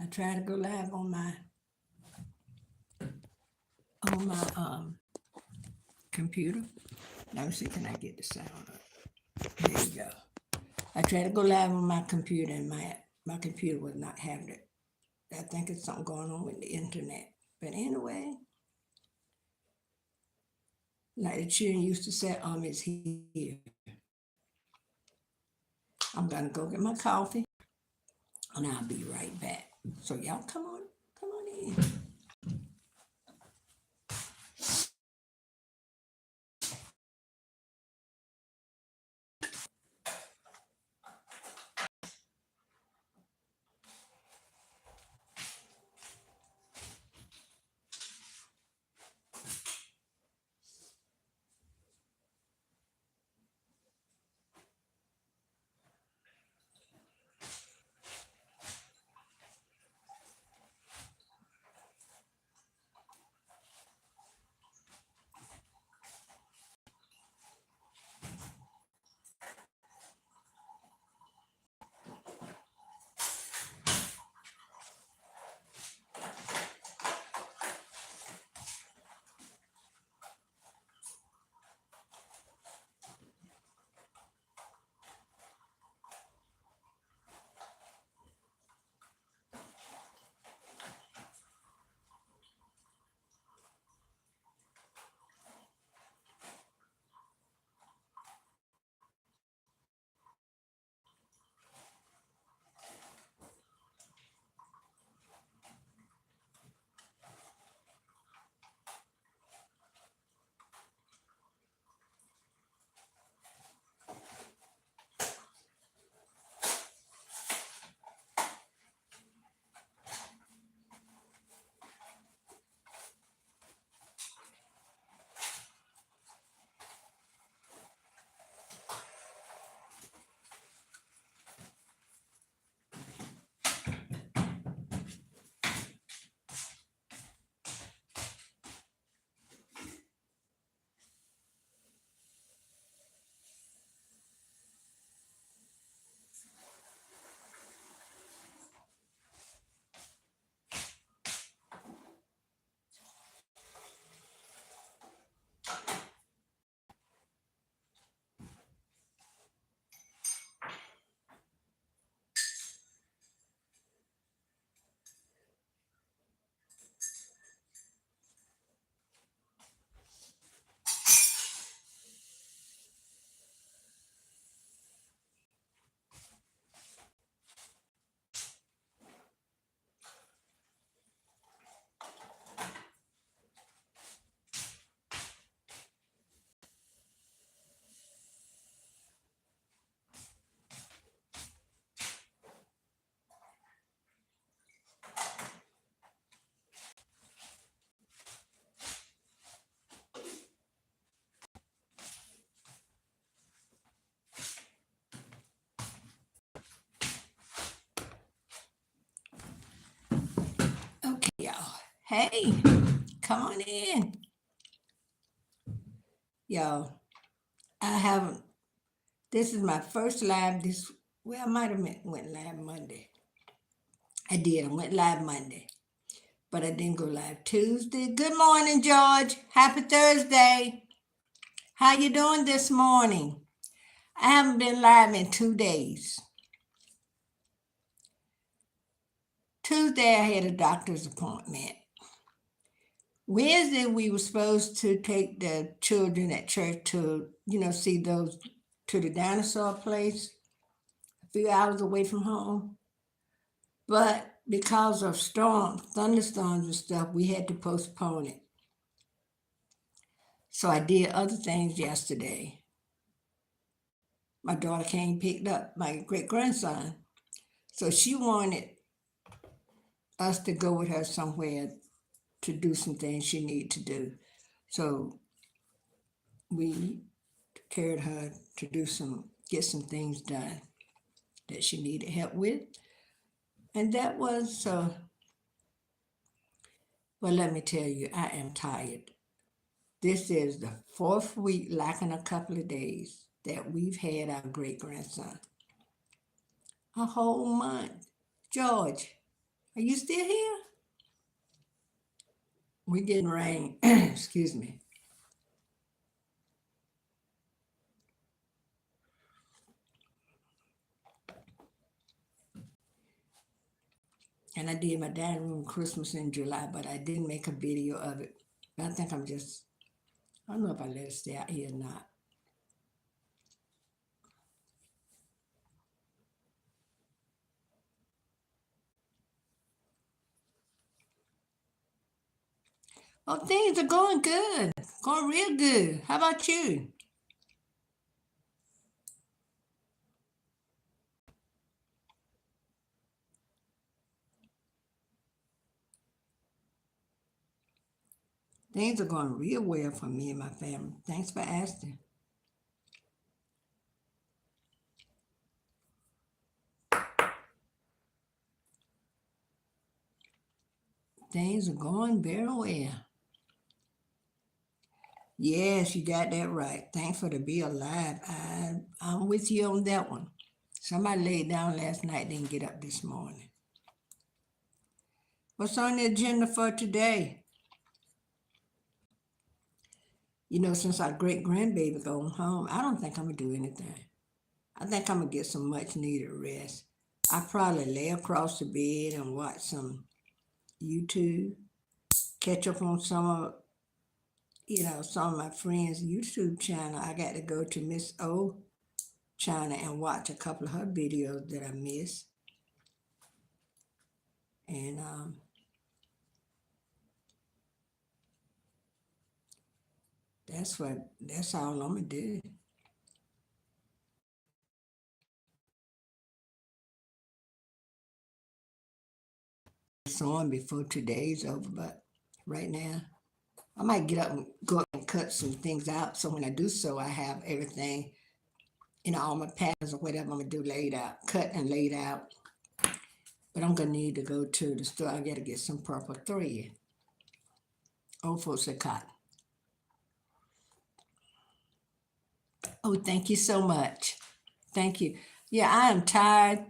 I try to go live on my computer. Let me see, can I get the sound up? There you go. I tried to go live on my computer and my computer was not having it. I think it's something going on with the internet. But anyway, like the children used to say, is here. I'm gonna go get my coffee and I'll be right back. So y'all come on in. Okay, y'all. Hey, come on in. Y'all, I haven't this is my first live this well, I might have went live Monday. I did. I went live Monday. But I didn't go live Tuesday. Good morning, George. Happy Thursday. How you doing this morning? I haven't been live in 2 days. Tuesday I had a doctor's appointment. Wednesday we were supposed to take the children at church to, see those to the dinosaur place, a few hours away from home. But because of thunderstorms and stuff, we had to postpone it. So I did other things yesterday. My daughter came picked up my great grandson. So she wanted us to go with her somewhere to do some things she needed to do. So we carried her to get some things done that she needed help with. And that was, well, let me tell you, I am tired. This is the fourth week, lacking a couple of days, that we've had our great grandson. A whole month. George, Are you still here? We're getting rain. Excuse me. And I did my dining room Christmas in July, but I didn't make a video of it. I think I don't know if I let it stay out here or not. Oh, things are going good. Going real good. How about you? Things are going real well for me and my family. Thanks for asking. Things are going very well. Yes, you got that right. Thankful to be alive. I'm with you on that one. Somebody laid down last night, didn't get up this morning. What's on the agenda for today? Since our great grandbaby going home, I don't think I'm gonna do anything. I think I'm gonna get some much needed rest. I probably lay across the bed and watch some YouTube, catch up on some of my friends' YouTube channel. I got to go to Miss O channel and watch a couple of her videos that I missed. And that's all I'm gonna do. It's on before today's over, but right now I might get up and go up and cut some things out. So when I do so, I have everything, all my patterns or whatever I'm gonna do laid out, cut and laid out. But I'm gonna need to go to the store. I gotta get some purple thread. Old folks say cotton. Oh, thank you so much. Thank you. Yeah, I am tired.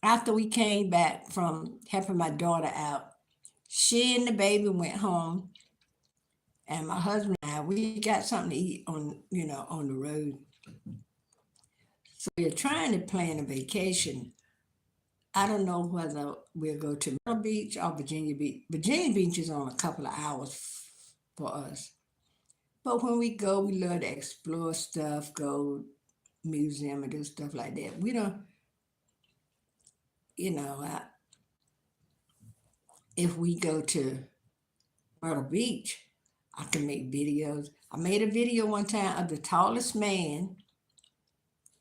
After we came back from helping my daughter out, she and the baby went home, and my husband and I, we got something to eat on the road. So we're trying to plan a vacation. I don't know whether we'll go to Myrtle Beach or Virginia Beach. Virginia Beach is on a couple of hours for us. But when we go, we love to explore stuff, go museum and do stuff like that. We don't, if we go to Myrtle Beach, I can make videos. I made a video one time of the tallest man.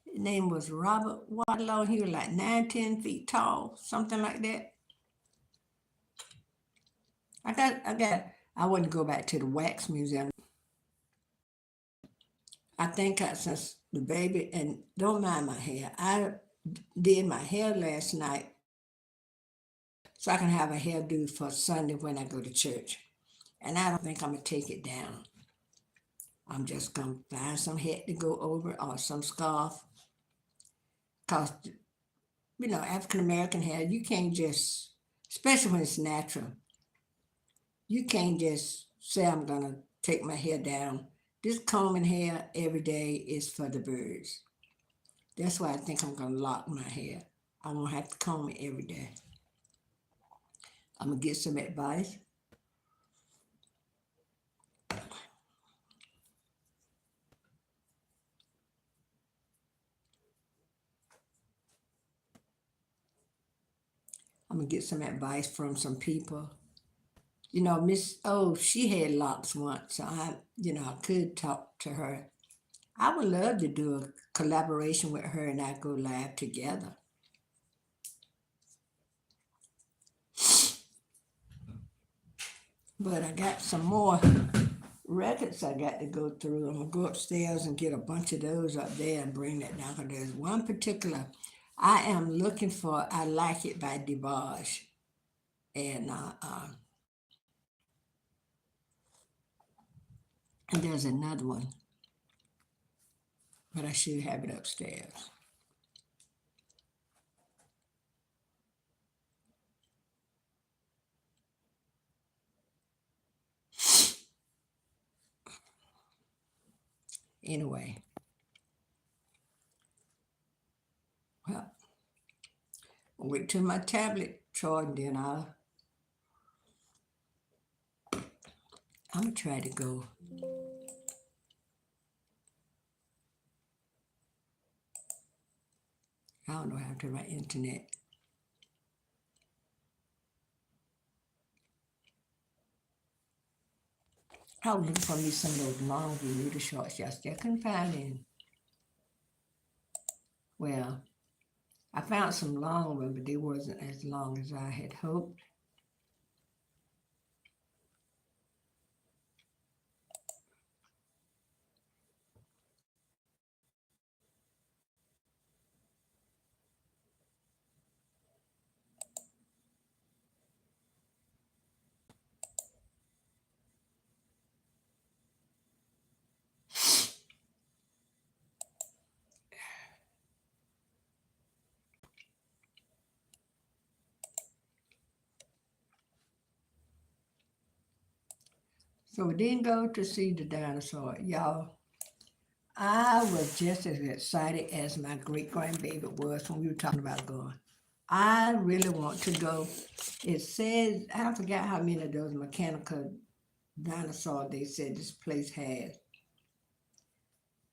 His name was Robert Waterlow. He was like 9, 10 feet tall, something like that. I wouldn't go back to the wax museum. I think since the baby, and don't mind my hair, I did my hair last night so I can have a hairdo for Sunday when I go to church. And I don't think I'm going to take it down. I'm just going to find some hat to go over or some scarf. Because, African American hair, you can't just, especially when it's natural, you can't just say I'm going to take my hair down. This combing hair every day is for the birds. That's why I think I'm going to lock my hair. I won't have to comb it every day. I'm going to get some advice. I'm going to get some advice from some people. Miss O, she had locks once, so I could talk to her. I would love to do a collaboration with her and I go live together. But I got some more records I got to go through. I'm going to go upstairs and get a bunch of those up there and bring that down. Because there's one particular I am looking for. I Like It by DeBarge. And there's another one. But I should have it upstairs. Anyway, well, I'll wait till my tablet charged, then I'm gonna try to go. I don't know how to write internet. I was looking for me some of those long Bermuda shorts yesterday. I couldn't find any. Well, I found some long ones, but they wasn't as long as I had hoped. So we didn't go to see the dinosaur. Y'all, I was just as excited as my great grandbaby was when we were talking about going. I really want to go. It says, I forgot how many of those mechanical dinosaurs they said this place has.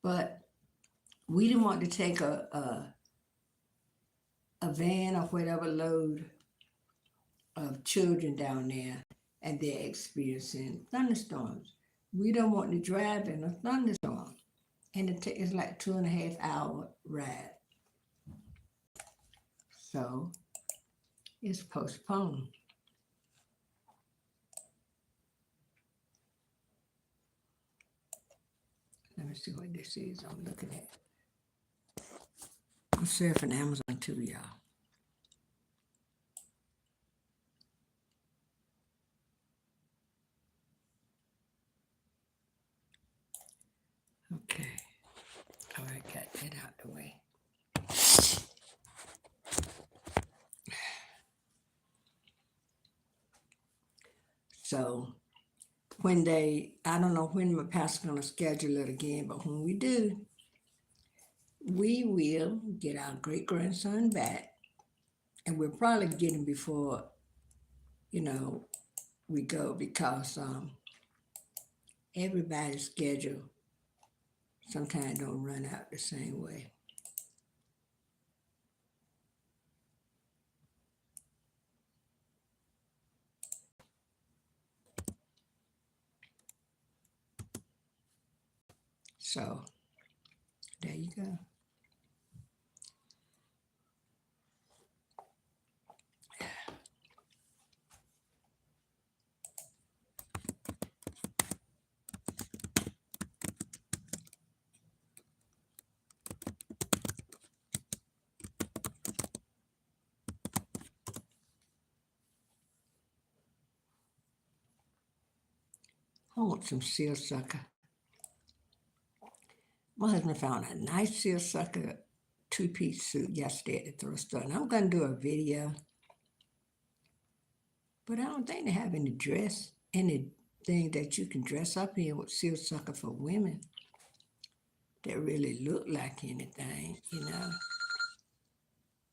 But we didn't want to take a van or whatever load of children down there and they're experiencing thunderstorms. We don't want to drive in a thunderstorm. And it's like 2.5 hour ride. So it's postponed. Let me see what this is I'm looking at. I'm surfing Amazon too, y'all. Okay. All right, got that out the way. So I don't know when my pastor's going to schedule it again, but when we do, we will get our great grandson back, and we'll probably get him before, we go because everybody's schedule sometimes don't run out the same way. So there you go. I want some seersucker. My husband found a nice seersucker two-piece suit yesterday at the thrift store, and I'm going to do a video. But I don't think they have anything that you can dress up in with seersucker for women that really look like anything,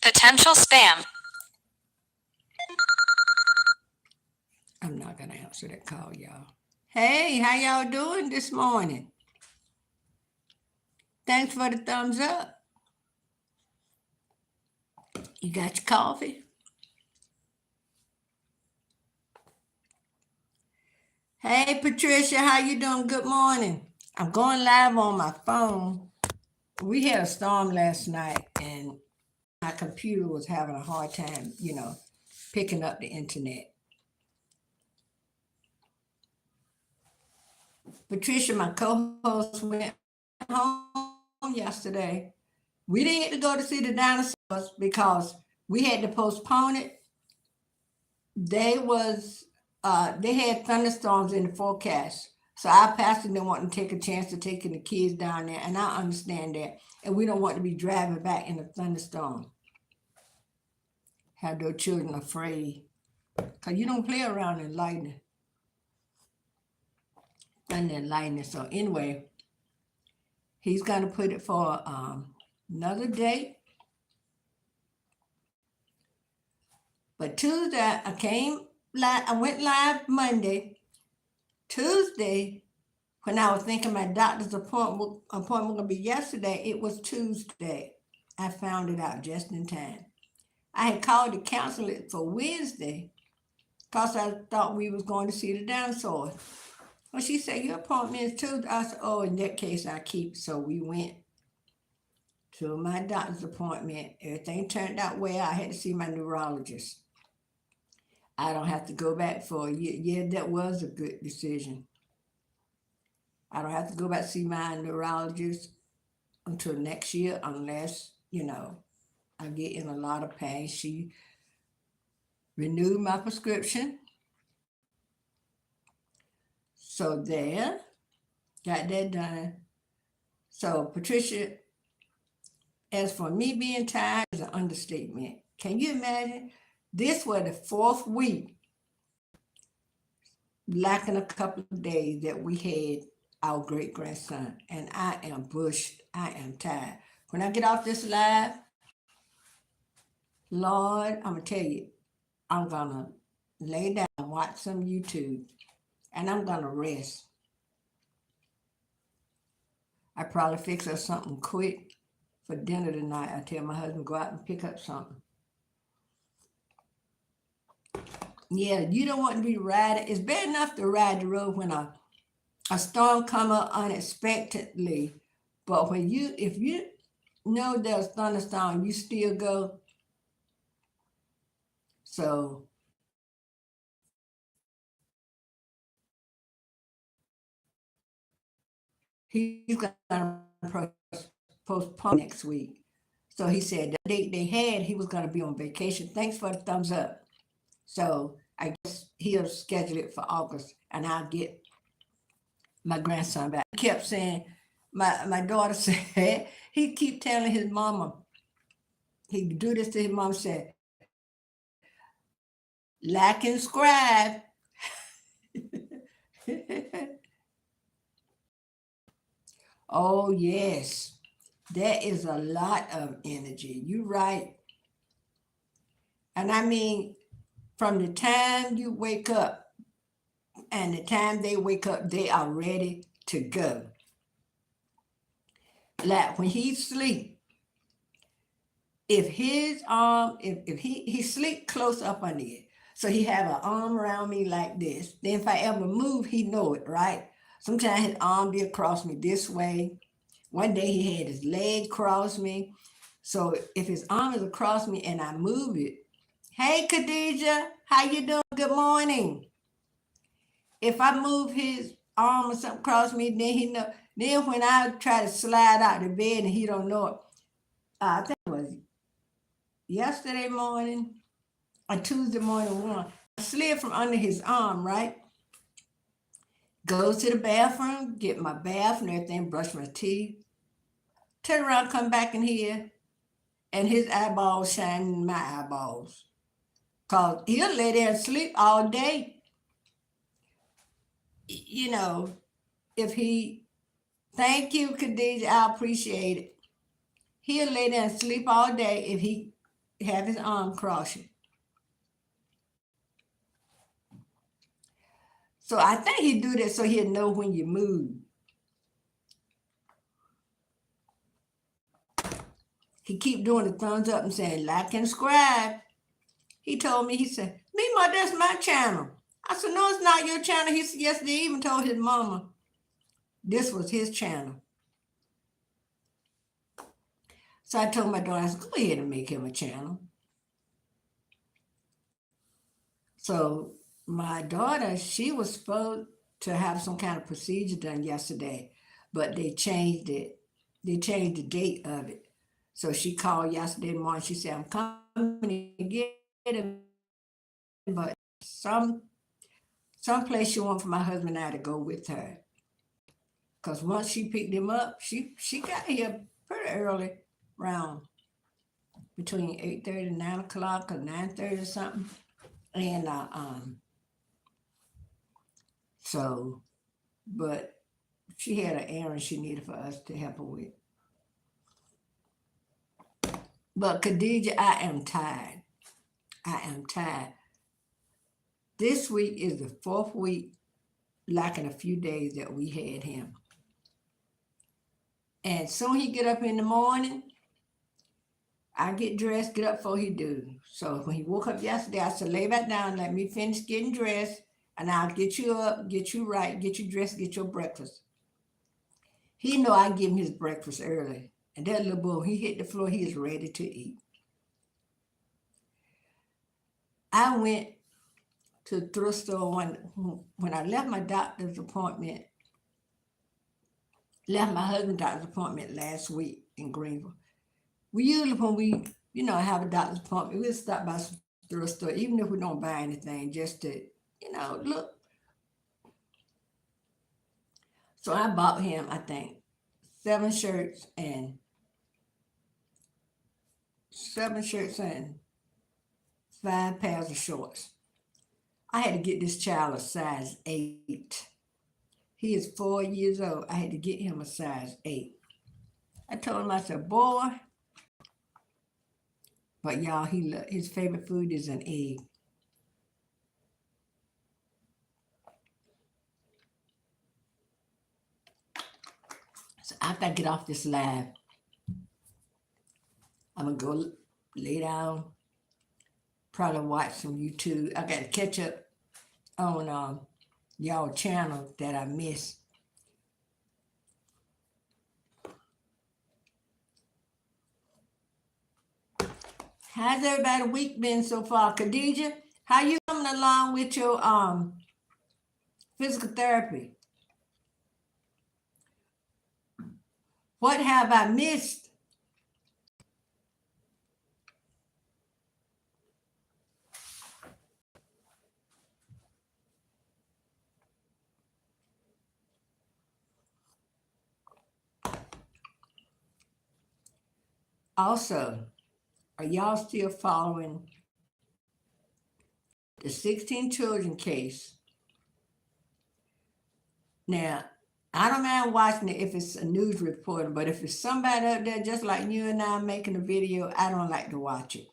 Potential spam. I'm not going to answer that call, y'all. Hey, how y'all doing this morning? Thanks for the thumbs up. You got your coffee? Hey, Patricia, how you doing? Good morning. I'm going live on my phone. We had a storm last night, and my computer was having a hard time, picking up the internet. Patricia, my co-host, went home yesterday. We didn't get to go to see the dinosaurs because we had to postpone it. They had thunderstorms in the forecast. So our pastor didn't want to take a chance of taking the kids down there, and I understand that. And we don't want to be driving back in a thunderstorm. Have those children afraid. Because you don't play around in lightning. Thunder and lightning. So anyway, He's going to put it for another date. But Tuesday, I went live Monday. Tuesday, when I was thinking my doctor's appointment was going to be yesterday, it was Tuesday. I found it out just in time. I had called to cancel it for Wednesday because I thought we was going to see the dinosaurs. Well, she said, your appointment is Tuesday. I said, oh, in that case, I keep it. So we went to my doctor's appointment. Everything turned out well. I had to see my neurologist. I don't have to go back for a year. Yeah, that was a good decision. I don't have to go back to see my neurologist until next year unless, I get in a lot of pain. She renewed my prescription. So there, got that done. So Patricia, as for me being tired, is an understatement. Can you imagine? This was the 4th week, lacking a couple of days, that we had our great-grandson. And I am bushed. I am tired. When I get off this live, Lord, I'm going to tell you, I'm going to lay down and watch some YouTube. And I'm going to rest. I probably fix us something quick for dinner tonight. I tell my husband, go out and pick up something. Yeah, you don't want to be riding. It's bad enough to ride the road when a storm come up unexpectedly. But if you know there's thunderstorm, you still go. So he's going to postpone next week. So he said the date they had, he was going to be on vacation. Thanks for the thumbs up. So I guess he'll schedule it for August, and I'll get my grandson back. He kept saying, my daughter said, he keep telling his mama, he do this to his mom, said, lacking scribe. Oh, yes. That is a lot of energy. You're right. And I mean, from the time you wake up and the time they wake up, they are ready to go. Like when he sleep, if his arm, if he sleep close up under it, so he have an arm around me like this, then if I ever move, he know it, right? Sometimes his arm be across me this way. One day he had his leg across me. So if his arm is across me and I move it, hey, Khadijah, how you doing? Good morning. If I move his arm or something across me, then he know. Then when I try to slide out the bed and he don't know it, I think it was yesterday morning or Tuesday morning one, I slid from under his arm, right? Go to the bathroom, get my bath and everything, brush my teeth, turn around, come back in here, and his eyeballs shining in my eyeballs. Because he'll lay there and sleep all day. If he, thank you, Khadijah, I appreciate it. He'll lay there and sleep all day if he have his arm crossing. So I think he do that so he'll know when you move. He keep doing the thumbs up and saying, like and subscribe. He told me, he said, Mima, that's my channel. I said, no, it's not your channel. He said, yes, they even told his mama this was his channel. So I told my daughter, I said, go ahead and make him a channel. So my daughter, she was supposed to have some kind of procedure done yesterday, but they changed it. They changed the date of it. So she called yesterday morning. She said, I'm coming to get him, but some place she want for my husband and I to go with her. Because once she picked him up, she got here pretty early, around between 8:30 and 9 o'clock or 9:30 or something. And but she had an errand she needed for us to help her with. But Khadija, I am tired. I am tired. This week is the 4th week, lacking a few days that we had him. And soon he get up in the morning, I get dressed, get up before he do. So when he woke up yesterday, I said, lay back down, let me finish getting dressed, and I'll get you up, get you right, get you dressed, get your breakfast. He know I give him his breakfast early. And that little boy, he hit the floor, he is ready to eat. I went to the thrift store when I left my doctor's appointment, left my husband's doctor's appointment last week in Greenville. We usually, when we, have a doctor's appointment, we'll stop by the thrift store, even if we don't buy anything, just to, look. So I bought him, I think, 7 shirts and 5 pairs of shorts. I had to get this child a size 8. He is 4 years old. I had to get him a size 8. I told him, I said, boy, but y'all, his favorite food is an egg. So after I get off this live, I'm going to go lay down, probably watch some YouTube. I got to catch up on y'all channel that I missed. How's everybody's week been so far? Khadija, how you coming along with your physical therapy? What have I missed? Also, are y'all still following the 16 children case? Now, I don't mind watching it if it's a news reporter, but if it's somebody up there just like you and I making a video, I don't like to watch it.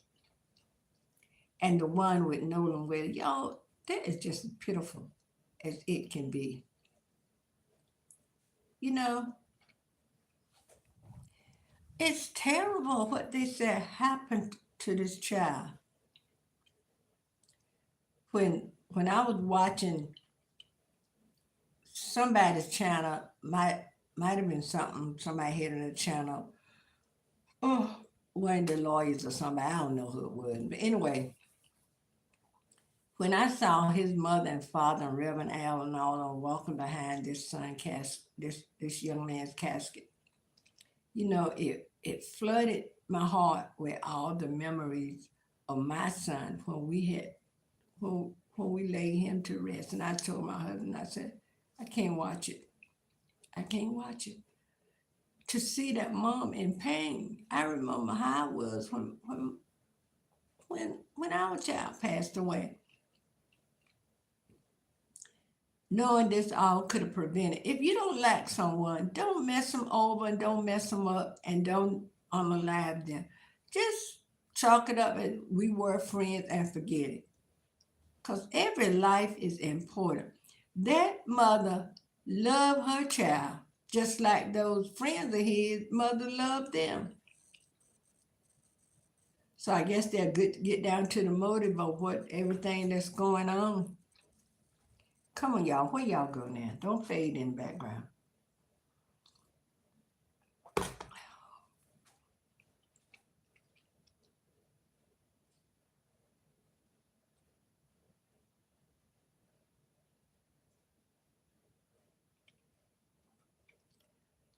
And the one with Nolan Will, y'all, that is just pitiful as it can be. It's terrible what they said happened to this child. When I was watching somebody's channel, might have been somebody had on the channel. Oh, one of the lawyers or somebody, I don't know who it was. But anyway, when I saw his mother and father and Reverend Al and all them walking behind this this young man's casket, it flooded my heart with all the memories of my son when we laid him to rest. And I told my husband, I said, I can't watch it. I can't watch it. To see that mom in pain. I remember how I was when our child passed away. Knowing this all could have prevented. If you don't like someone, don't mess them over and don't mess them up and don't unalive them. Just chalk it up as we were friends and forget it. Because every life is important. That mother loved her child just like those friends of his mother loved them. So I guess they're good to get down to the motive of what everything that's going on. Come on, y'all. Where y'all go now? Don't fade in the background.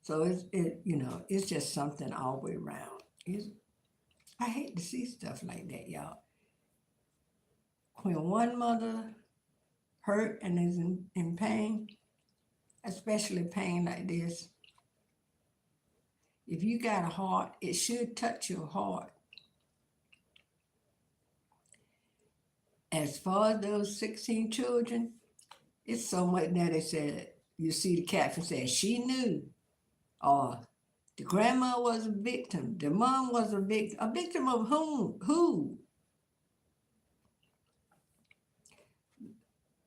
So it's just something all the way around. I hate to see stuff like that, y'all. When one mother hurt and is in pain, especially pain like this, if you got a heart, it should touch your heart. As far as those 16 children, it's so much that they said You see the caption says she knew, or the grandma was a victim. The mom was a victim. A victim of whom? Who?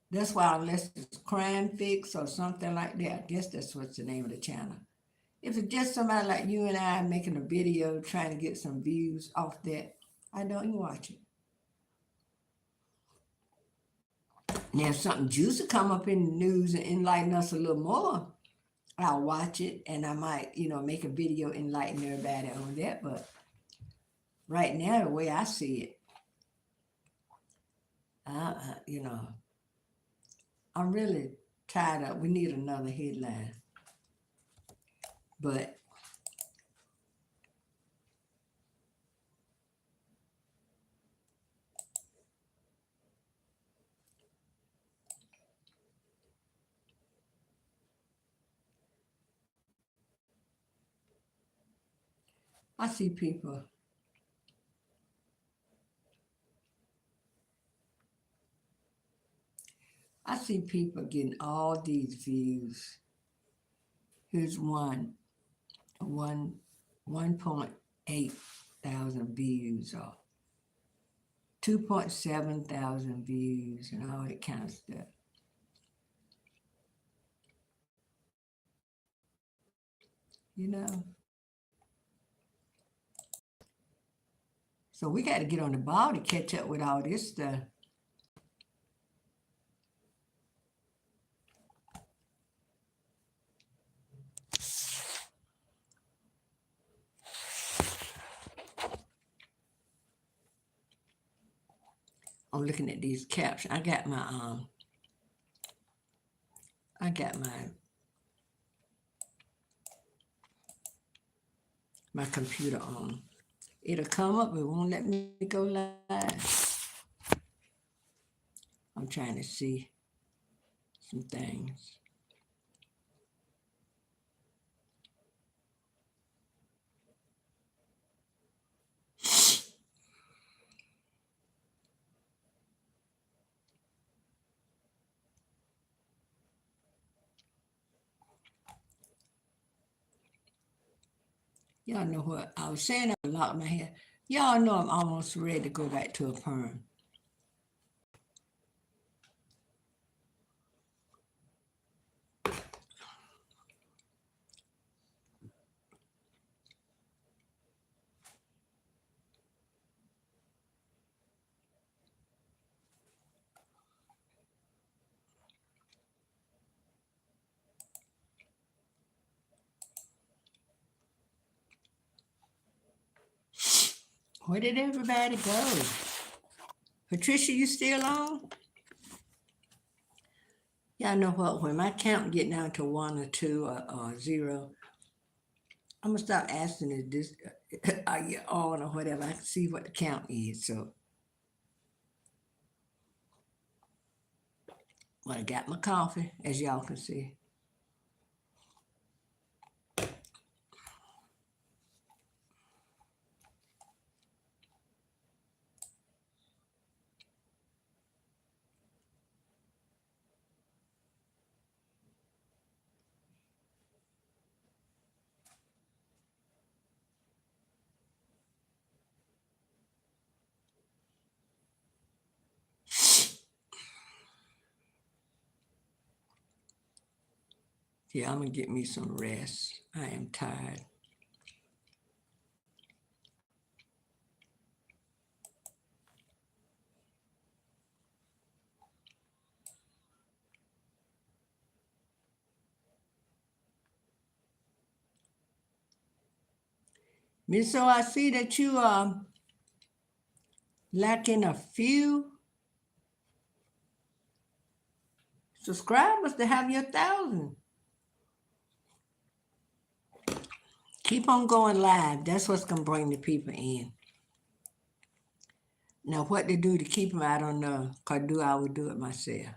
That's why unless it's Crime Fix or something like that, I guess that's what's the name of the channel. If it's just somebody like you and I making a video trying to get some views off that, I don't even watch it. Now, if something juicy come up in the news and enlighten us a little more, I'll watch it and I might, make a video enlighten everybody on that. But right now, the way I see it, I'm really tired of. We need another headline, but I see people. I see people getting all these views. Here's one 1.8 thousand views or 2.7 thousand views and all that kind of stuff. So we got to get on the ball to catch up with all this stuff. I'm looking at these captions. I got my computer on. It'll come up, but it won't let me go live. I'm trying to see some things. Y'all know what I was saying. I locked my hair. Y'all know I'm almost ready to go back to a perm. Where did everybody go? Patricia, you still on? Y'all know what? When my count get down to 1 or 2 or 0, I'm gonna start asking is this are you on or whatever. I can see what the count is. So I got my coffee, as y'all can see. Yeah, I'm gonna get me some rest. I am tired. Miss, so I see that you are lacking a few subscribers to have your 1,000. Keep on going live. That's what's gonna bring the people in. Now, what to do to keep them, I don't know. Cause I would do it myself.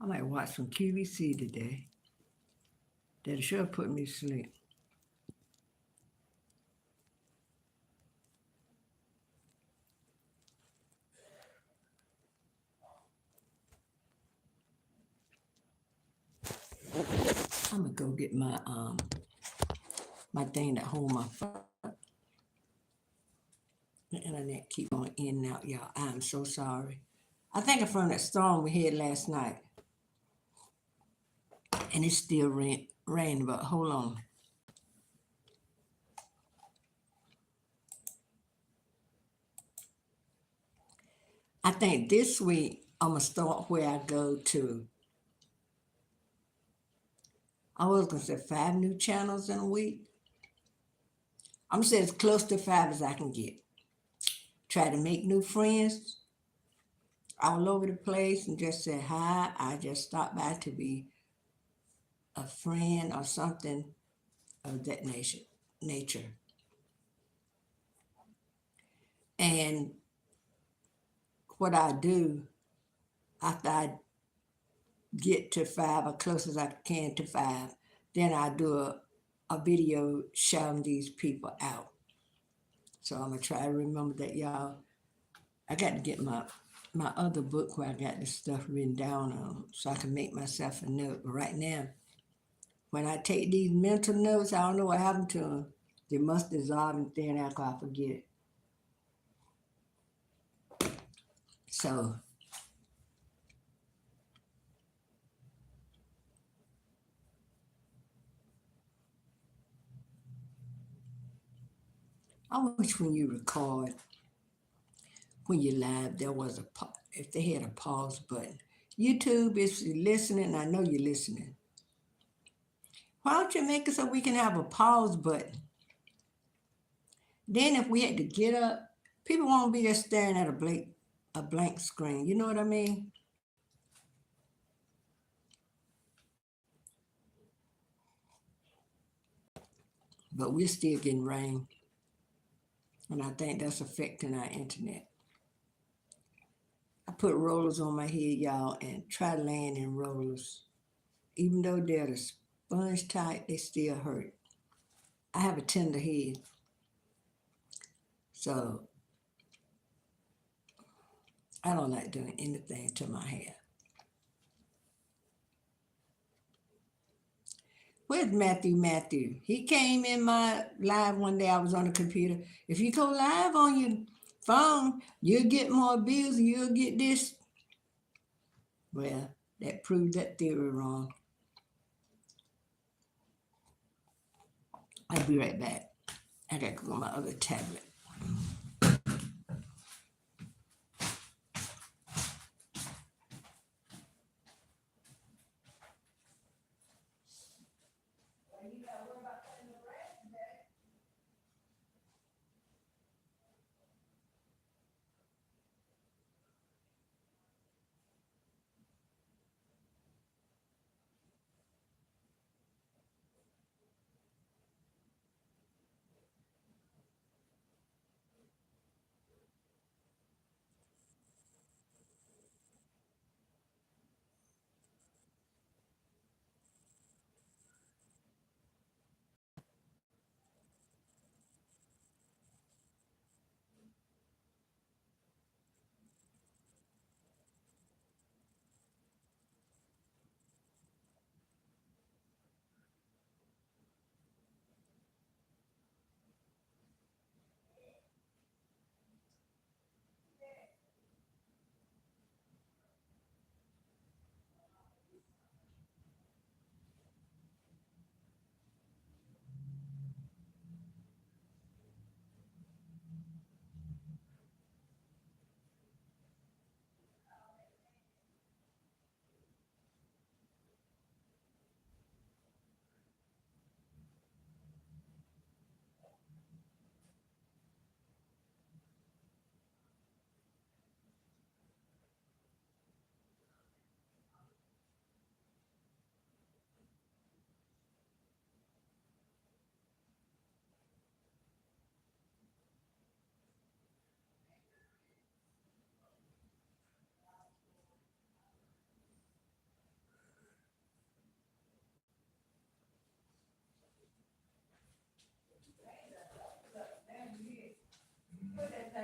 I might watch some QVC today. That'll sure put me to sleep. I'm gonna go get my thing that hold my phone. The internet keep going in and out, y'all. I'm so sorry. I think it's from that storm we had last night. And it's still raining, but hold on. I think this week I'm gonna start where I go to. I was gonna say 5 new channels in a week. I'm gonna say as close to 5 as I can get. Try to make new friends all over the place and just say hi. I just stopped by to be a friend or something of that nature. And what I do after I get to 5 or close as I can to 5, then I do a video shouting these people out. So I'm gonna try to remember that, y'all. I got to get my other book where I got this stuff written down on so I can make myself a note. But right now, when I take these mental notes, I don't know what happened to them. They must dissolve in thin after I forget it. So I wish when you record, when you live, there was if they had a pause button. YouTube is listening. I know you're listening. Why don't you make it so we can have a pause button? Then if we had to get up, people won't be just staring at a blank screen. You know what I mean? But we're still getting rain. And I think that's affecting our internet. I put rollers on my head, y'all, and try laying in rollers. Even though they're the sponge tight, they still hurt. I have a tender head. So I don't like doing anything to my hair. Where's Matthew? Matthew. He came in my live one day. I was on the computer. If you go live on your phone, you'll get more views and you'll get this. Well, that proved that theory wrong. I'll be right back. I gotta go on my other tablet.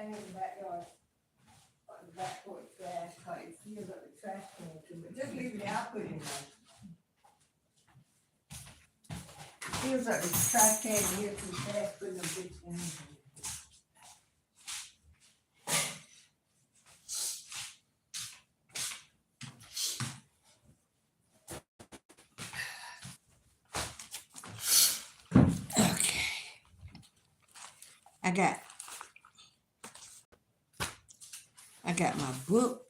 thing in the backyard, the back porch trash, because it feels like the trash can too, but just leave it there, I'll put it in there. It feels like the trash can here too fast, putting them big things in. Okay. I got my book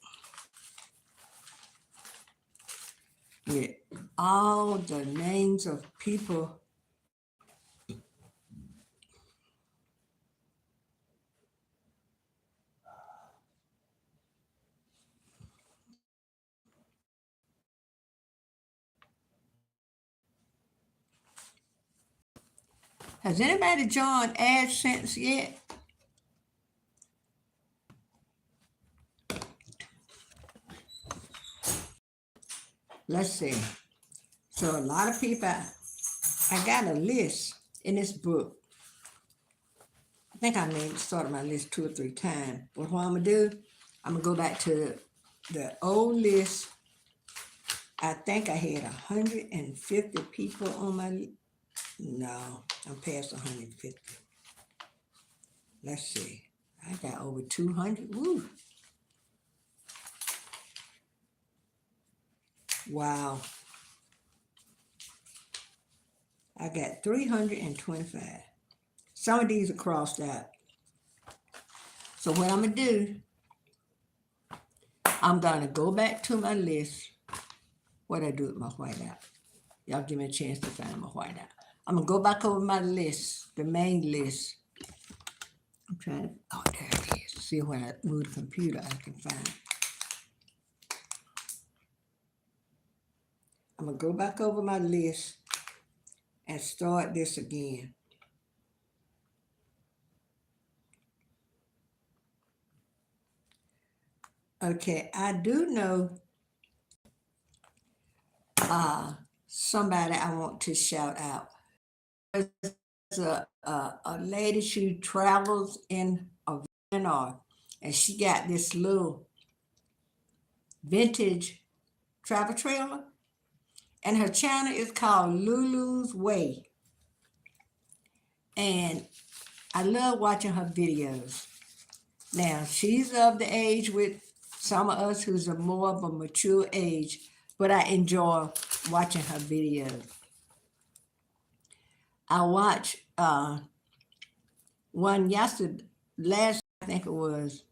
with all the names of people. Has anybody joined AdSense yet? Let's see. So a lot of people, I got a list in this book. I think I may have started my list 2 or 3 times. But what I'm gonna do, I'm gonna go back to the old list. I think I had 150 people on my, no, I'm past 150. Let's see. I got over 200. Woo. Wow. I got 325. Some of these are crossed out. So what I'm gonna do, I'm gonna go back to my list. What I do with my whiteout? Y'all give me a chance to find my whiteout. I'm gonna go back over my list, the main list. I'm trying to, oh, there it is. See when I move the computer, I can find it. I'm gonna go back over my list and start this again. Okay, I do know somebody I want to shout out. There's a lady, she travels in a van, and she got this little vintage travel trailer, and her channel is called Lulu's Way. And I love watching her videos. Now, she's of the age with some of us who's a more of a mature age, but I enjoy watching her videos. I watched one yesterday, last I think it was,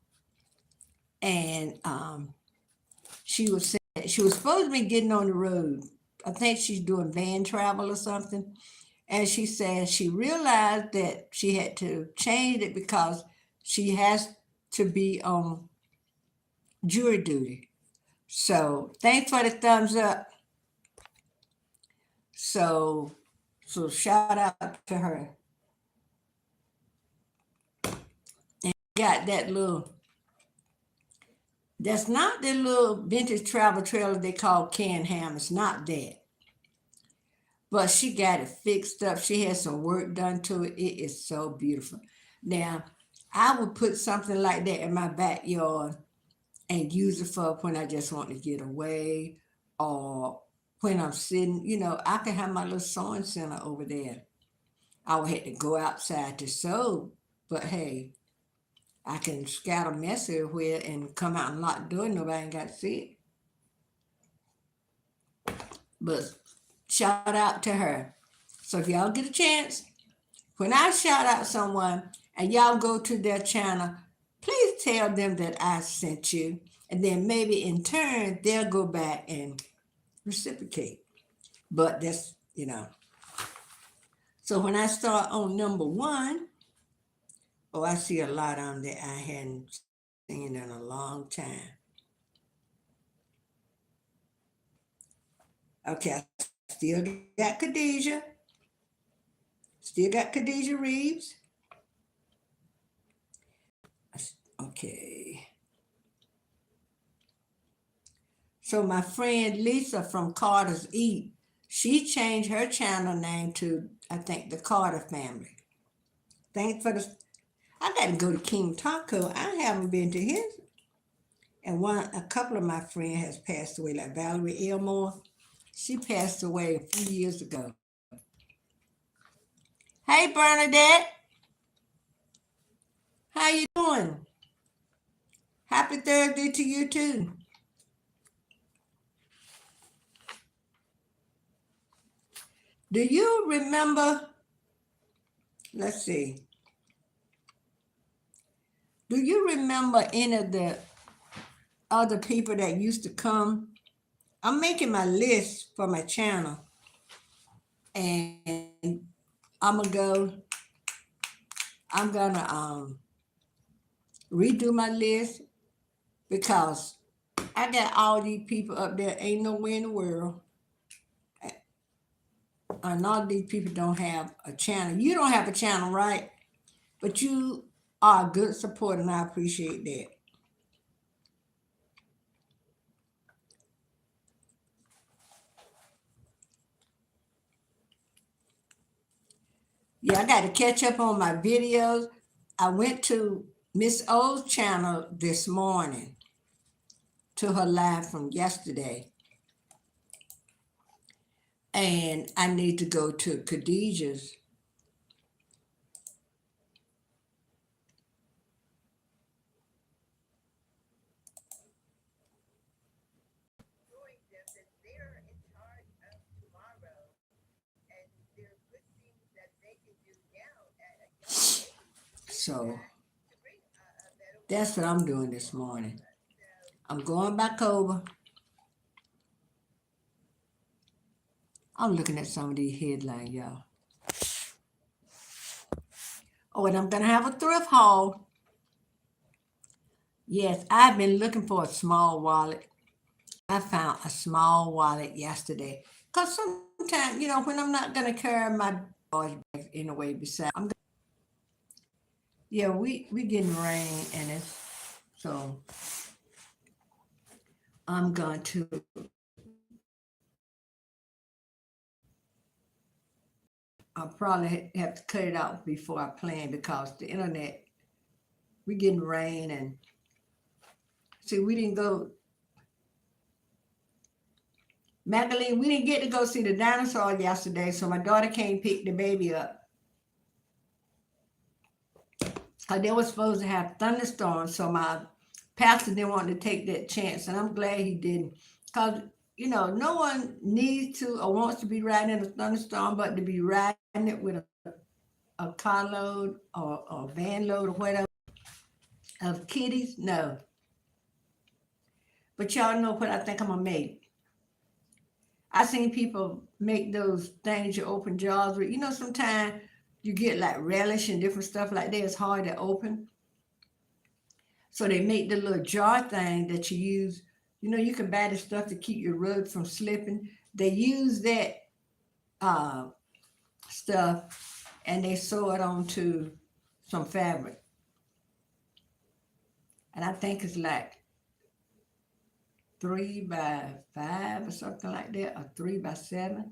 and she was saying she was supposed to be getting on the road. I think she's doing van travel or something. And she said she realized that she had to change it because she has to be on jury duty. So thanks for the thumbs up. So shout out to her. And got that little, that's not the little vintage travel trailer they call Can-Ham. It's not that. But she got it fixed up. She had some work done to it. It is so beautiful. Now, I would put something like that in my backyard and use it for when I just want to get away, or when I'm sitting, I can have my little sewing center over there. I would have to go outside to sew, but hey, I can scatter mess everywhere and come out and lock the door. Nobody ain't got to see it. But shout out to her. So if y'all get a chance, when I shout out someone and y'all go to their channel, please tell them that I sent you. And then maybe in turn, they'll go back and reciprocate. But that's, So when I start on number 1, I see a lot on there I hadn't seen in a long time. Okay, I still got Khadijah. Still got Khadijah Reeves. Okay. So my friend Lisa from Carter's Eat, she changed her channel name to, I think, the Carter family. Thanks for the, I got to go to King Taco. I haven't been to his. And a couple of my friends has passed away, like Valerie Elmore. She passed away a few years ago. Hey, Bernadette. How you doing? Happy Thursday to you too. Do you remember? Let's see. Do you remember any of the other people that used to come? I'm making my list for my channel, and I'm gonna go. I'm gonna redo my list because I got all these people up there. Ain't nowhere in the world. And all these people don't have a channel. You don't have a channel, right? But you are a good supporter, and I appreciate that. Yeah, I got to catch up on my videos. I went to Miss O's channel this morning to her live from yesterday. And I need to go to Khadijah's. So that's what I'm doing this morning. I'm going back over. I'm looking at some of these headlines, y'all. Oh, and I'm going to have a thrift haul. Yes, I've been looking for a small wallet. I found a small wallet yesterday. Because sometimes, when I'm not going to carry my bag in a way beside, yeah, we getting rain and it's, so I'm going to, I'll probably have to cut it out before I plan because the internet, we getting rain and see, we didn't go, Magdalene, we didn't get to go see the dinosaur yesterday, so my daughter can't pick the baby up. Because they were supposed to have thunderstorms, so my pastor didn't want to take that chance, and I'm glad he didn't. Because, no one needs to or wants to be riding in a thunderstorm, but to be riding it with a carload or a van load or whatever of kitties, no. But y'all know what I think I'm going to make. I seen people make those things you open jars with. Sometimes you get like relish and different stuff like that. It's hard to open. So they make the little jar thing that you use. You can buy the stuff to keep your rug from slipping. They use that stuff and they sew it onto some fabric. And I think it's like 3x5 or something like that, or 3x7.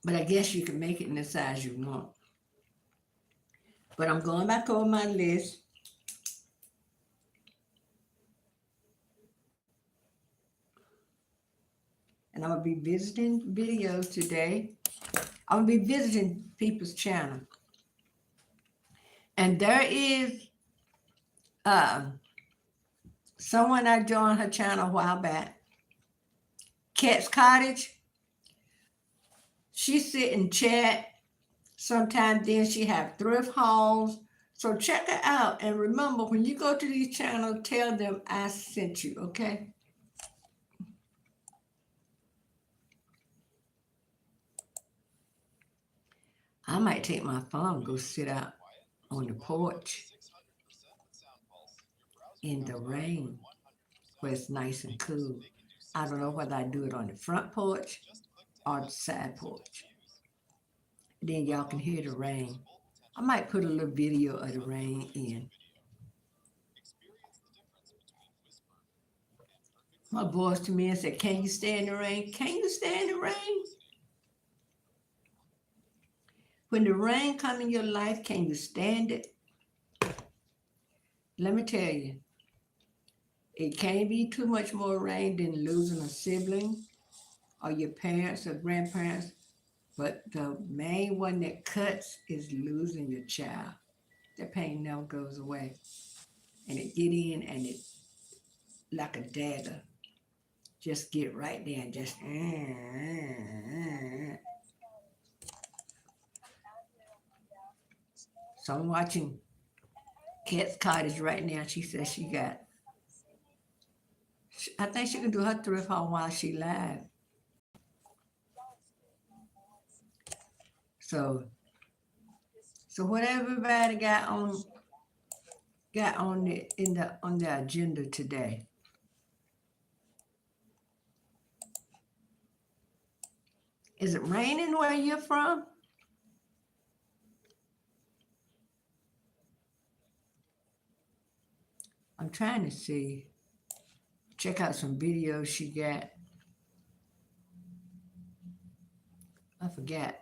But I guess you can make it in the size you want. But I'm going back over my list. And I'm going to be visiting videos today. I'm going to be visiting people's channel. And there is someone I joined her channel a while back. Cat's Cottage. She sit and chat. Sometimes then she have thrift hauls. So check her out. And remember, when you go to these channels, tell them I sent you, okay? I might take my phone and go sit out on the porch in the rain where it's nice and cool. I don't know whether I do it on the front porch or the side porch. Then y'all can hear the rain. I might put a little video of the rain in. My boys to me and said, can you stand the rain? Can you stand the rain? When the rain come in your life, can you stand it? Let me tell you, it can't be too much more rain than losing a sibling or your parents or grandparents. But the main one that cuts is losing your child. That pain never goes away. And it get in and it like a dagger. Just get right there and just so I'm watching Cat's Cottage right now. She says she got I think she can do her thrift haul while she live. So so what everybody got on the agenda today. Is it raining where you're from? I'm trying to see. Check out some videos she got. I forgot.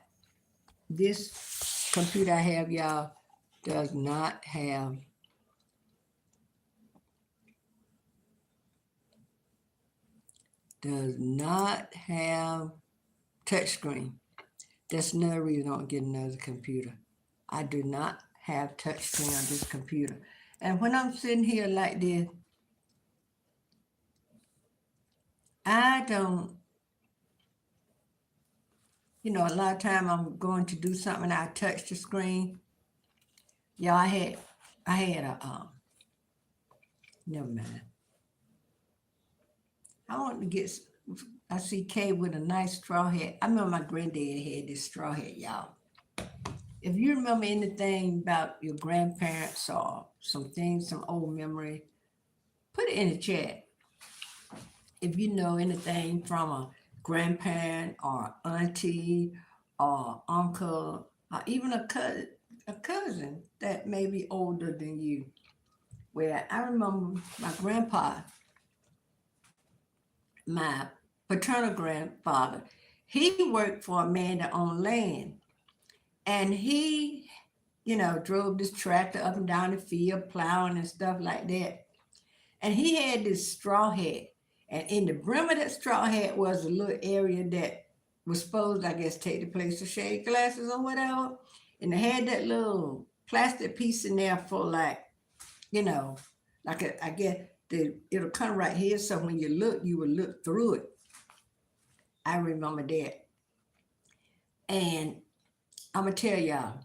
This computer I have, y'all, does not have touchscreen. That's another reason I don't get another computer. I do not have touchscreen on this computer. And when I'm sitting here like this, I don't, a lot of time I'm going to do something and I touch the screen. Yeah, I had a, never mind. I want to get, I see Kay with a nice straw hat. I remember my granddad had this straw hat, y'all. If you remember anything about your grandparents or some things, some old memory, put it in the chat. If you know anything from a grandparent or auntie or uncle or even a cousin that may be older than you. Where I remember my grandpa, my paternal grandfather, he worked for a man that owned land. And he, drove this tractor up and down the field, plowing and stuff like that. And he had this straw hat. And in the brim of that straw hat was a little area that was supposed, I guess, take the place of shade glasses or whatever. And they had that little plastic piece in there for like, I guess it'll come right here. So when you look, you will look through it. I remember that. And I'm going to tell y'all,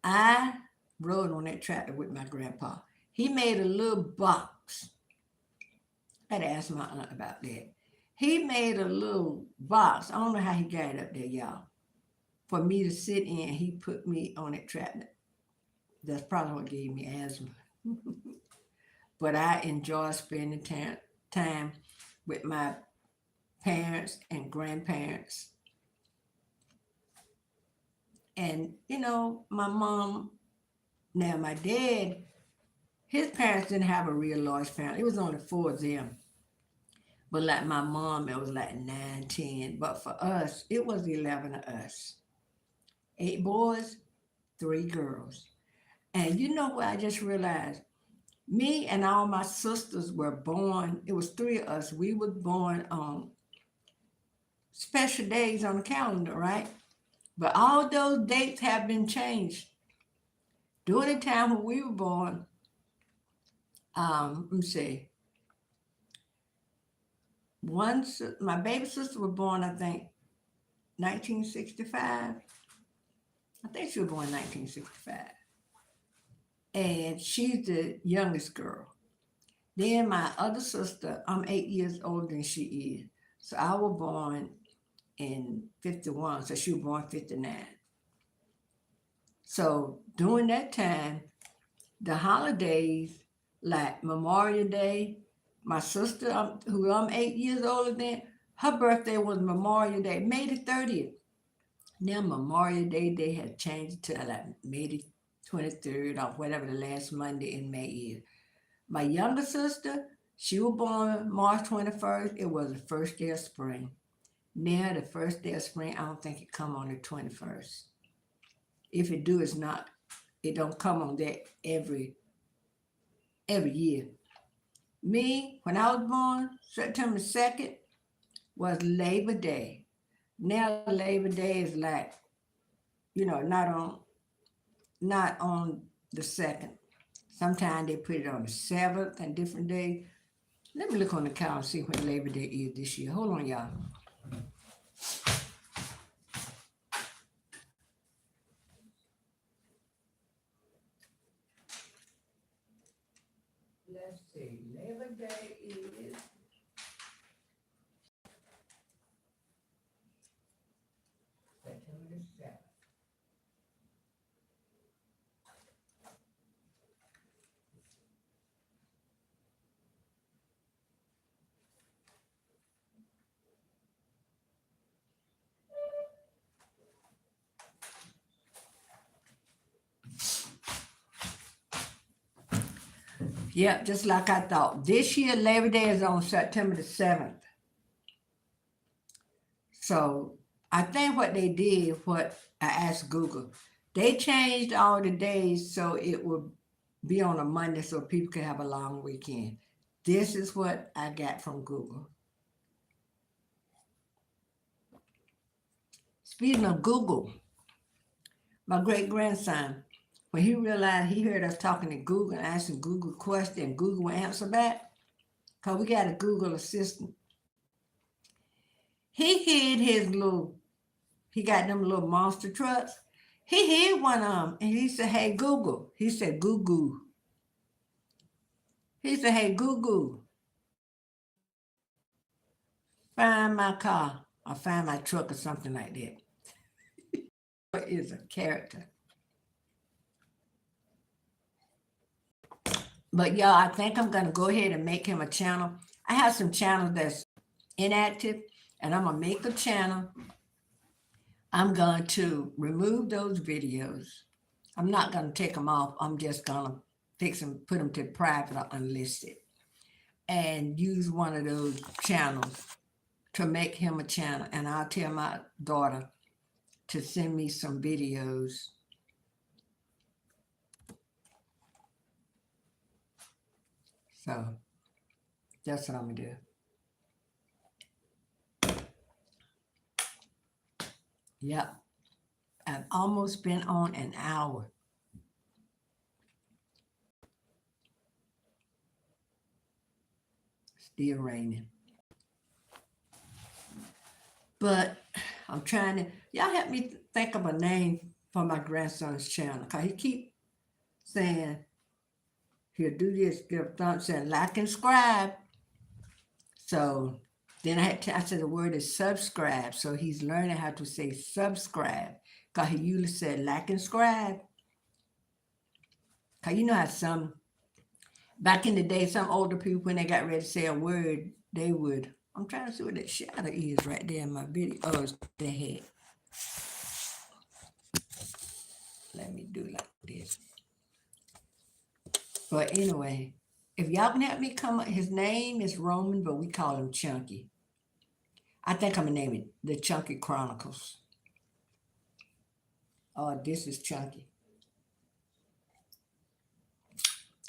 I rode on that tractor with my grandpa. He made a little box. I had to ask my aunt about that. He made a little box. I don't know how he got it up there, y'all. For me to sit in, he put me on that tractor. That's probably what gave me asthma. But I enjoy spending time with my parents and grandparents. And, my mom, now my dad, his parents didn't have a real large family. It was only 4 of them. But like my mom, it was like 9, 10. But for us, it was 11 of us. 8 boys, 3 girls. And you know what I just realized? Me and all my sisters were born, it was 3 of us. We were born on special days on the calendar, right? But all those dates have been changed. During the time when we were born, let me see. My baby sister was born, I think, 1965. I think she was born in 1965. And she's the youngest girl. Then my other sister, I'm 8 years older than she is. So I was born in 51, so she was born 59. So during that time, the holidays, like Memorial Day, my sister, who I'm 8 years older than, her birthday was Memorial Day, May the 30th. Now Memorial Day, they had changed to like May the 23rd or whatever the last Monday in May is. My younger sister, she was born March 21st. It was the first day of spring. Now the first day of spring, I don't think it come on the 21st. If it do, it don't come on that every year. Me, when I was born, September 2nd was Labor Day. Now Labor Day is like, not on the 2nd. Sometimes they put it on the 7th and different days. Let me look on the calendar and see when Labor Day is this year. Hold on, y'all. Let's see. Labor Day is September the 7th. Yep, just like I thought. This year, Labor Day is on September the 7th. So I think what they did, what I asked Google, they changed all the days so it would be on a Monday so people could have a long weekend. This is what I got from Google. Speaking of Google, my great-grandson, when he realized he heard us talking to Google and asking Google questions and Google would answer back, because we got a Google assistant. He hid he got them little monster trucks. He hid one of them and he said, hey, Google. He said, Google. He said, hey, Google, find my car or find my truck or something like that. What is a character? But y'all, I think I'm going to go ahead and make him a channel. I have some channels that's inactive, and I'm going to make a channel. I'm going to remove those videos. I'm not going to take them off. I'm just going to fix them, put them to private or unlisted, and use one of those channels to make him a channel. And I'll tell my daughter to send me some videos. So that's what I'm going to do. Yep. I've almost been on an hour. Still raining. But I'm trying to, y'all help me think of a name for my grandson's channel. Because he keep saying, he'll do this, give a thumbs and like and subscribe. So then I said the word is subscribe. So he's learning how to say subscribe. Because he usually said like and subscribe. Because you know how back in the day, some older people, when they got ready to say a word, they would, I'm trying to see what that shadow is right there in my video. Oh, it's the head. Let me do like this. But anyway, if y'all can help me come up, his name is Roman, but we call him Chunky. I think I'm going to name it The Chunky Chronicles. Oh, this is Chunky.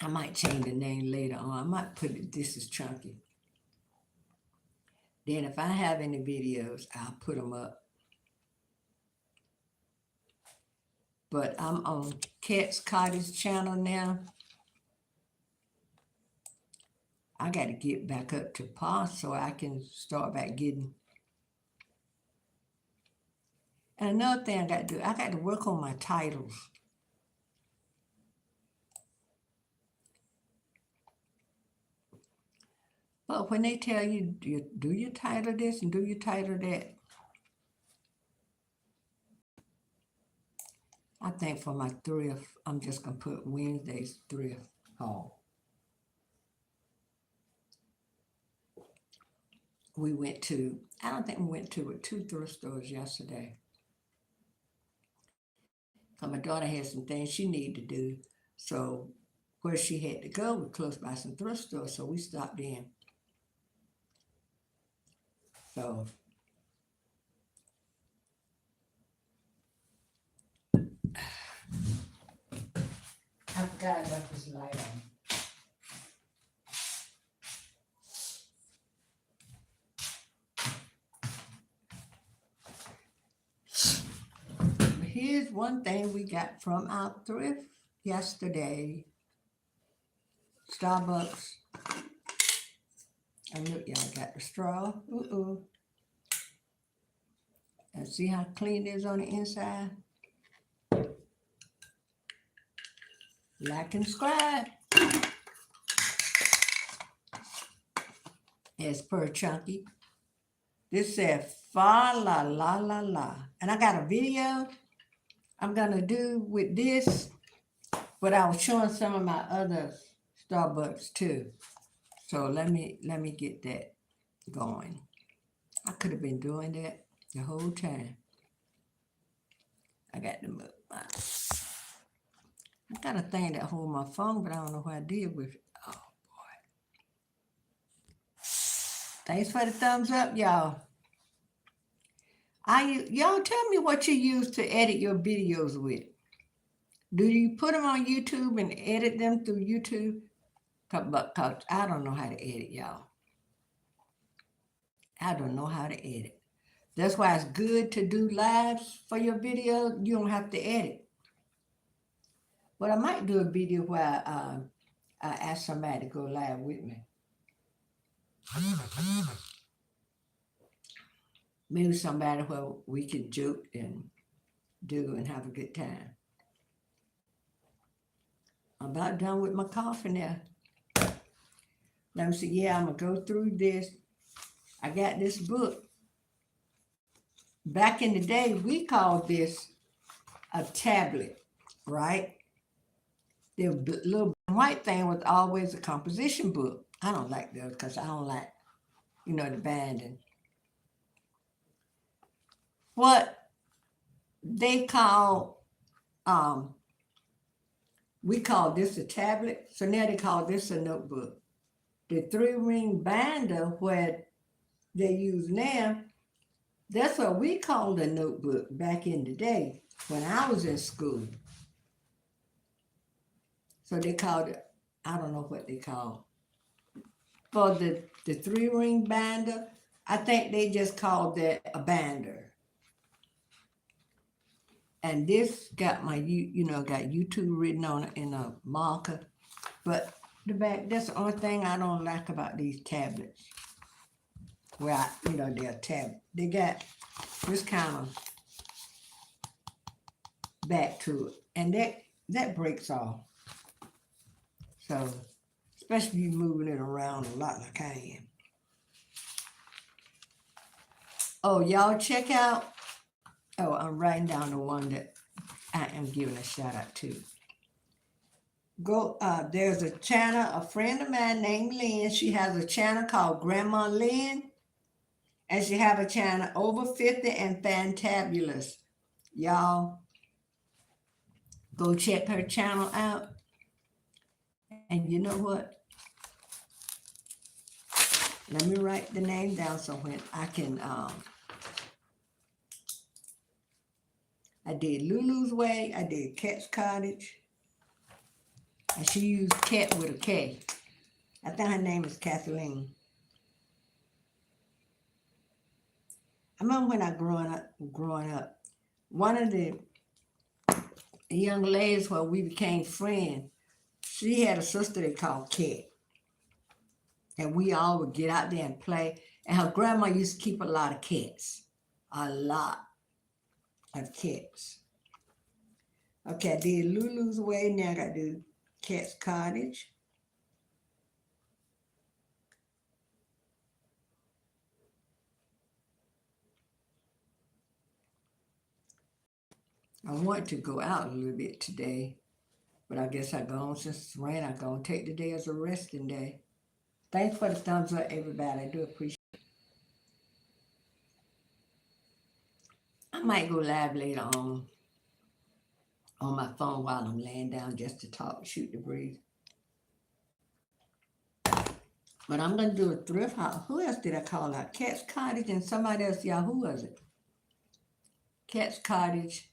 I might change the name later on. I might put it, this is Chunky. Then if I have any videos, I'll put them up. But I'm on Cat's Cottage channel now. I got to get back up to par so I can start back getting. And another thing I got to do, I got to work on my titles. But when they tell you, do you title this and do you title that? I think for my thrift, I'm just going to put Wednesday's thrift haul. We went to, I don't think we went to 2 thrift stores yesterday. Because my daughter had some things she needed to do. So where she had to go was close by some thrift stores. So we stopped in. So I forgot I left this light on. Here's one thing we got from our thrift yesterday. Starbucks. And look, y'all got the straw. And see how clean it is on the inside? Like and subscribe. As per Chunky. This said fa la la la la. And I got a video I'm gonna do with this, but I was showing some of my other Starbucks too. So let me get that going. I could have been doing that the whole time. I got to move my. I got a thing that hold my phone, but I don't know what I did with it. Oh boy! Thanks for the thumbs up, y'all. Y'all tell me what you use to edit your videos with. Do you put them on YouTube and edit them through YouTube? Cause I don't know how to edit, y'all. I don't know how to edit. That's why it's good to do lives for your video. You don't have to edit. But I might do a video where I ask somebody to go live with me. Maybe somebody where we can joke and do and have a good time. I'm about done with my coffee now. Let me see. Yeah, I'm going to go through this. I got this book. Back in the day, we called this a tablet, right? The little white thing was always a composition book. I don't like those because I don't like, the binding. What they call, we call this a tablet, so now they call this a notebook. The 3-ring binder, where they use now, that's what we called a notebook back in the day when I was in school. So they called it, I don't know what they call. For the 3-ring binder, I think they just called that a binder. And this got my, got YouTube written on it in a marker. But the back, that's the only thing I don't like about these tablets. Where, they're tablet. They got this kind of back to it. And that breaks off. So, especially you moving it around a lot like I am. Oh, y'all check out. Oh, I'm writing down the one that I am giving a shout out to. Go. There's a channel, a friend of mine named Lynn. She has a channel called Grandma Lynn. And she have a channel Over 50 and Fantabulous. Y'all go check her channel out. And you know what? Let me write the name down so when I can, I did Lulu's Way, I did Cat's Cottage, and she used Cat with a K. I think her name is Kathleen. I remember when I growing up, one of the young ladies where we became friends, she had a sister they called Cat. And we all would get out there and play. And her grandma used to keep a lot of cats. A lot of cats. Okay, I did Lulu's Way. Now I got to do Cat's Cottage. I want to go out a little bit today. But I guess I go on since it's rain. I go and take the day as a resting day. Thanks for the thumbs up, everybody. I do appreciate it. I might go live later on my phone while I'm laying down just to talk, shoot the breeze. But I'm going to do a thrift house. Who else did I call out? Cat's Cottage and somebody else. Y'all, who was it? Cat's Cottage,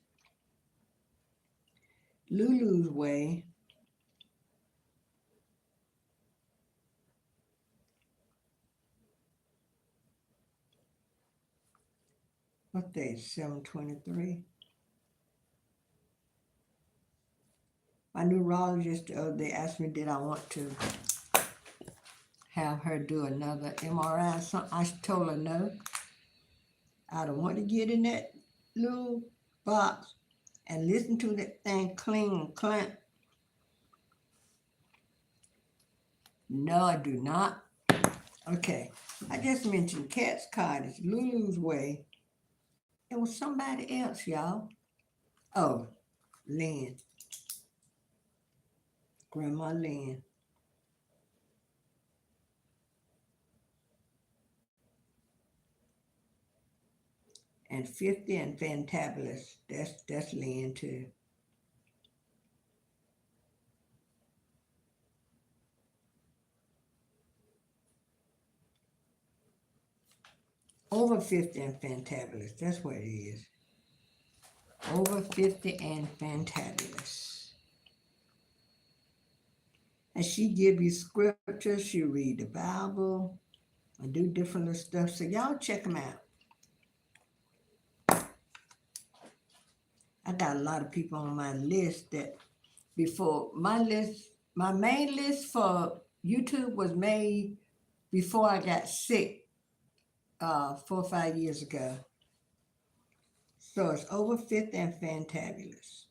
Lulu's Way, What day? 7/23. My neurologist the other day asked me, did I want to have her do another MRI? So I told her no. I don't want to get in that little box and listen to that thing cling, clank. No, I do not. Okay, I just mentioned Cat's Cottage, Lulu's Way. It was somebody else, y'all. Oh, Lynn, Grandma Lynn. And 50 and Fantabulous. That's Lynn too. Over 50 and Fantabulous. That's what it is. Over 50 and Fantabulous. And she give you scriptures. She read the Bible and do different little stuff. So y'all check them out. I got a lot of people on my list that before my main list for YouTube was made before I got sick 4 or 5 years ago. So it's over 50 and Fantabulous.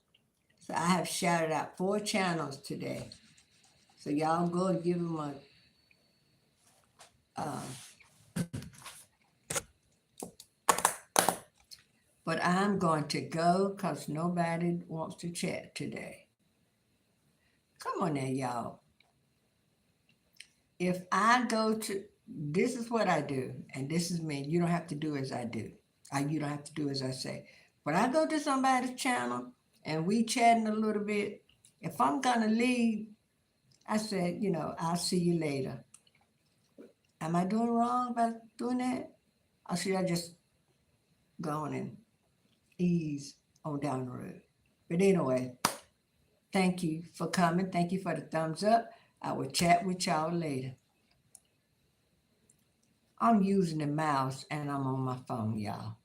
So I have shouted out 4 channels today. So y'all go and give them a but I'm going to go because nobody wants to chat today. Come on now, y'all. If I go to, this is what I do, and this is me. You don't have to do as I do. You don't have to do as I say. When I go to somebody's channel and we chatting a little bit, if I'm gonna leave, I said, I'll see you later. Am I doing wrong by doing that? Or should I just go on and ease on down the road? But anyway, thank you for coming. Thank you for the thumbs up. I will chat with y'all later. I'm using the mouse and I'm on my phone, y'all.